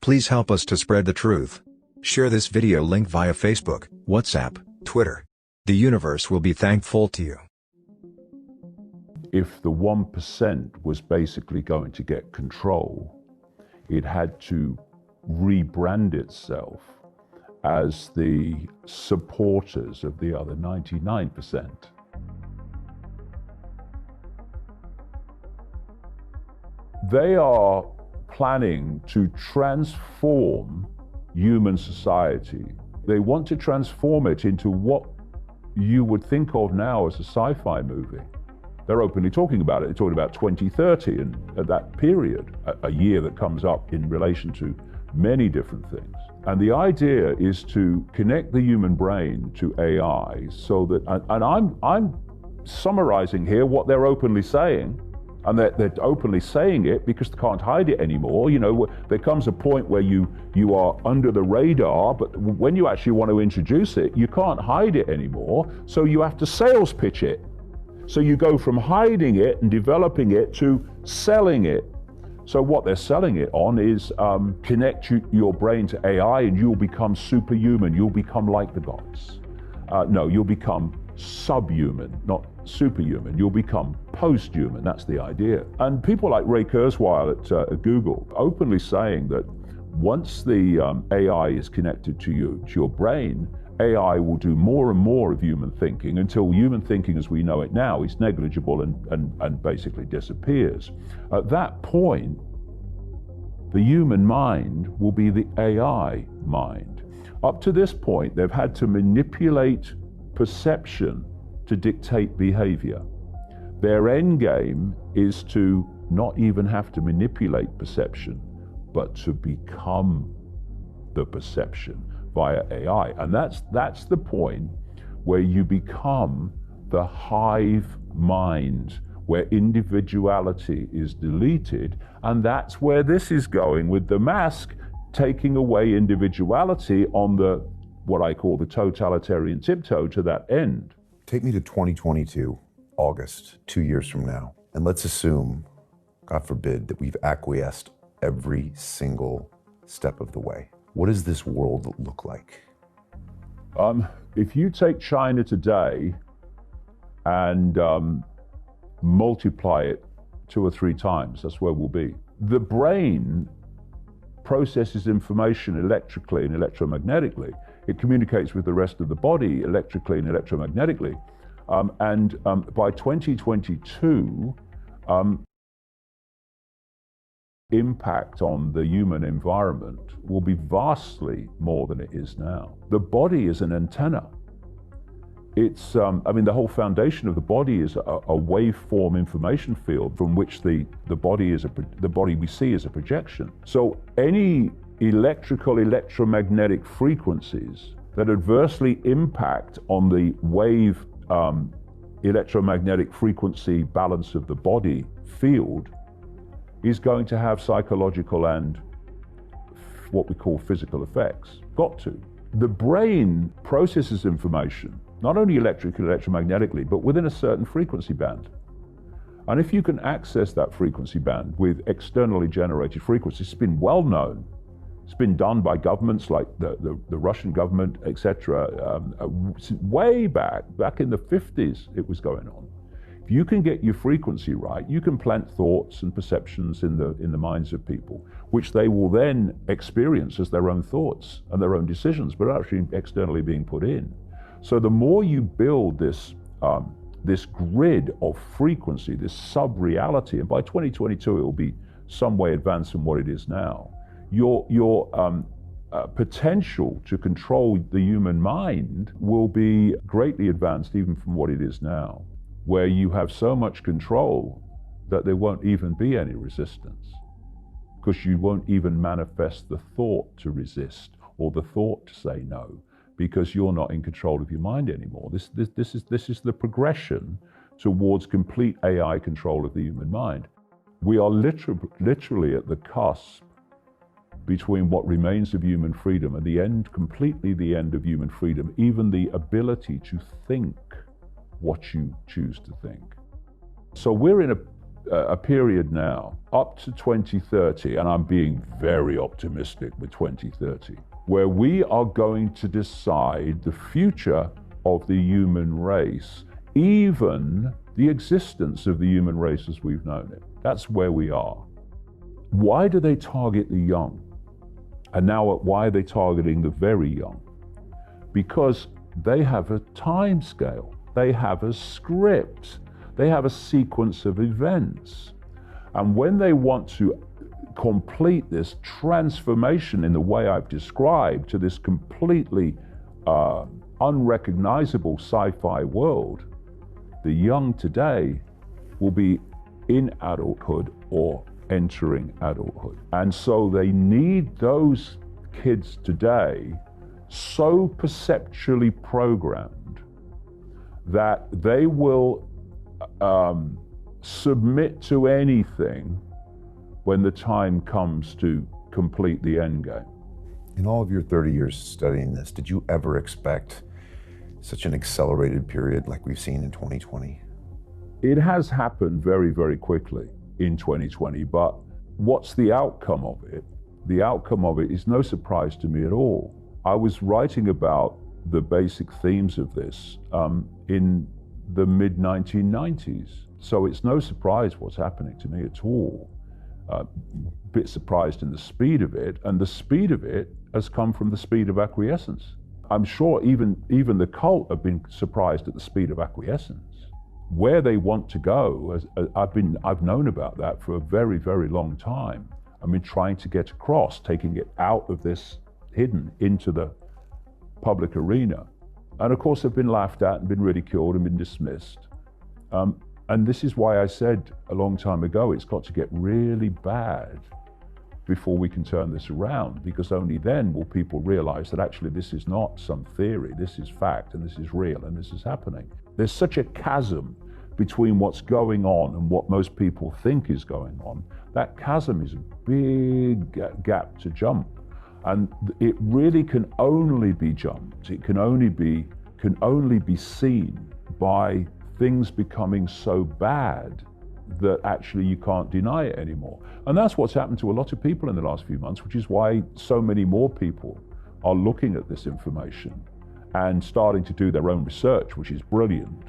Please help us to spread the truth. Share this video link via Facebook, WhatsApp, Twitter. The universe will be thankful to you. If the 1% was basically going to get control, it had to rebrand itself as the supporters of the other 99%. They are planning to transform human society. They want to transform it into what you would think of now as a sci-fi movie. They're openly talking about it. They're talking about 2030 and at that period, a year that comes up in relation to many different things. And the idea is to connect the human brain to AI so that, and I'm summarizing here what they're openly saying, and they're openly saying it because they can't hide it anymore. You know, there comes a point where you are under the radar, but when you actually want to introduce it, you can't hide it anymore, so you have to sales pitch it. So you go from hiding it and developing it to selling it. So what they're selling it on is connect your brain to AI and you'll become superhuman. You'll become like the gods. No, you'll become subhuman, not superhuman. You'll become post-human. That's the idea. And people like Ray Kurzweil at Google openly saying that once the AI is connected to your brain, AI will do more and more of human thinking until human thinking as we know it now is negligible and basically disappears. At that point, the human mind will be the AI mind. Up to this point, they've had to manipulate perception to dictate behavior. Their end game is to not even have to manipulate perception, but to become the perception via AI. And that's the point where you become the hive mind, where individuality is deleted. And that's where this is going with the mask, taking away individuality on the, what I call the totalitarian tiptoe to that end. Take me to 2022, August, 2 years from now. And let's assume, God forbid, that we've acquiesced every single step of the way. What does this world look like? If you take China today and multiply it 2 or 3 times, that's where we'll be. The brain processes information electrically and electromagnetically. It communicates with the rest of the body electrically and electromagnetically. By 2022, impact on the human environment will be vastly more than it is now. The body is an antenna. It's, I mean, the whole foundation of the body is a waveform information field from which the body we see is a projection. So any electromagnetic frequencies that adversely impact on the wave electromagnetic frequency balance of the body field is going to have psychological and what we call physical effects. Got to. The brain processes information, not only electromagnetically, but within a certain frequency band. And if you can access that frequency band with externally generated frequencies, it's been well known. It's been done by governments like the Russian government, etc. Way back in the 50s, it was going on. If you can get your frequency right, you can plant thoughts and perceptions in the minds of people, which they will then experience as their own thoughts and their own decisions, but actually externally being put in. So the more you build this grid of frequency, this sub-reality, and by 2022 it will be some way advanced from what it is now, your potential to control the human mind will be greatly advanced even from what it is now, where you have so much control that there won't even be any resistance, because you won't even manifest the thought to resist or the thought to say no, because you're not in control of your mind anymore. This is the progression towards complete AI control of the human mind. We are literally at the cusp between what remains of human freedom and the end, completely the end of human freedom, even the ability to think what you choose to think. So we're in a period now up to 2030, and I'm being very optimistic with 2030, where we are going to decide the future of the human race, even the existence of the human race as we've known it. That's where we are. Why do they target the young? And now why are they targeting the very young? Because they have a time scale, they have a script, they have a sequence of events. And when they want to complete this transformation in the way I've described to this completely unrecognizable sci-fi world, the young today will be in adulthood or entering adulthood. And so they need those kids today so perceptually programmed that they will submit to anything when the time comes to complete the end game. In all of your 30 years studying this, did you ever expect such an accelerated period like we've seen in 2020? It has happened very, very quickly in 2020, but what's the outcome of it? The outcome of it is no surprise to me at all. I was writing about the basic themes of this in the mid-1990s, so it's no surprise what's happening to me at all. Bit surprised in the speed of it, and the speed of it has come from the speed of acquiescence. I'm sure even the cult have been surprised at the speed of acquiescence. Where they want to go, I've known about that for a very, very long time. I've been trying to get across, taking it out of this hidden into the public arena. And of course, they've been laughed at and been ridiculed and been dismissed. And this is why I said a long time ago, it's got to get really bad before we can turn this around, because only then will people realize that actually this is not some theory, this is fact, and this is real, and this is happening. There's such a chasm between what's going on and what most people think is going on. That chasm is a big gap to jump. And it really can only be jumped. It can only be seen by things becoming so bad that actually you can't deny it anymore. And that's what's happened to a lot of people in the last few months, which is why so many more people are looking at this information and starting to do their own research, which is brilliant.